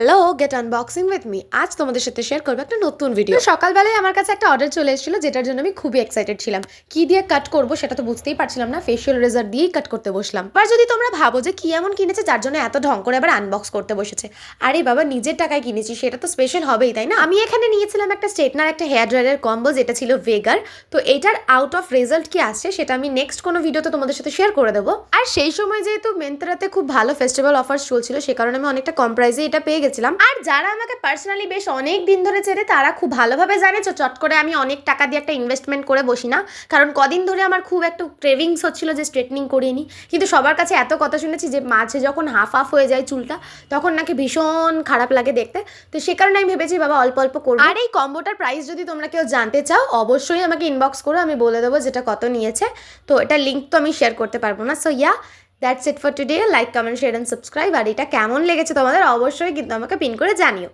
Hello, get unboxing with me. আজ তোমাদের সাথে শেয়ার করবো একটা নতুন ভিডিও। সকালবেলায় আমার কাছে একটা অর্ডার চলে এসেছিল, যেটার জন্য আমি খুবই এক্সাইটেড ছিলাম। কি দিয়ে কাট করবো সেটা তো বুঝতেই পারছিলাম না, ফেশিয়াল রেজার দিয়েই কাট করতে বসলাম। এবার যদি তোমরা ভাবো যে কি এমন কিনেছে যার জন্য এত ঢং করে আবার আনবক্স করতে বসেছে, আরে বাবা, নিজের টাকায় কিনেছি, সেটা তো স্পেশাল হবেই, তাই না? আমি এখানে নিয়েছিলাম একটা স্ট্রেটনার, একটা হেয়ার ড্রায়ারের কম্বো, যেটা ছিল ভেগার। তো এটার আউট অফ রেজাল্ট কি আসছে সেটা আমি নেক্সট কোনো ভিডিওতে তোমাদের সাথে শেয়ার করে দেবো। আর সেই সময় যেহেতু মেন্ত্রাতে খুব ভালো ফেস্টিভ্যাল অফার্স চলছিল, সে কারণে আমি অনেকটা কম প্রাইসে এটা পেয়ে গেছিলাম। আর যারা আমাকে পার্সোনালি বেশ অনেক দিন ধরে চেনে তারা খুব ভালোভাবে জানে যে চট করে আমি অনেক টাকা দিয়ে একটা ইনভেস্টমেন্ট করে বসি না। কারণ কদিন ধরে আমার খুব একটু ক্রেভিংস হচ্ছিল যে স্ট্রেটনিং করিয়ে নিই, কিন্তু সবার কাছে এত কথা শুনেছি যে মাঝে যখন হাফ হাফ হয়ে যায় চুলটা, তখন নাকি ভীষণ খারাপ লাগে দেখতে। তো সে কারণে আমি ভেবেছি বাবা অল্প অল্প করবো। আর এই কম্বোটার প্রাইস যদি তোমরা কেউ জানতে চাও, অবশ্যই আমাকে ইনবক্স করো, আমি বলে দেবো যেটা কত নিয়েছে। তো এটা লিঙ্ক তো আমি শেয়ার করতে পারবো না। So yeah, that's it for today. Like, comment, share and subscribe. আর এটা কেমন লেগেছে তোমাদের অবশ্যই কিন্তু আমাকে পিন করে জানিও।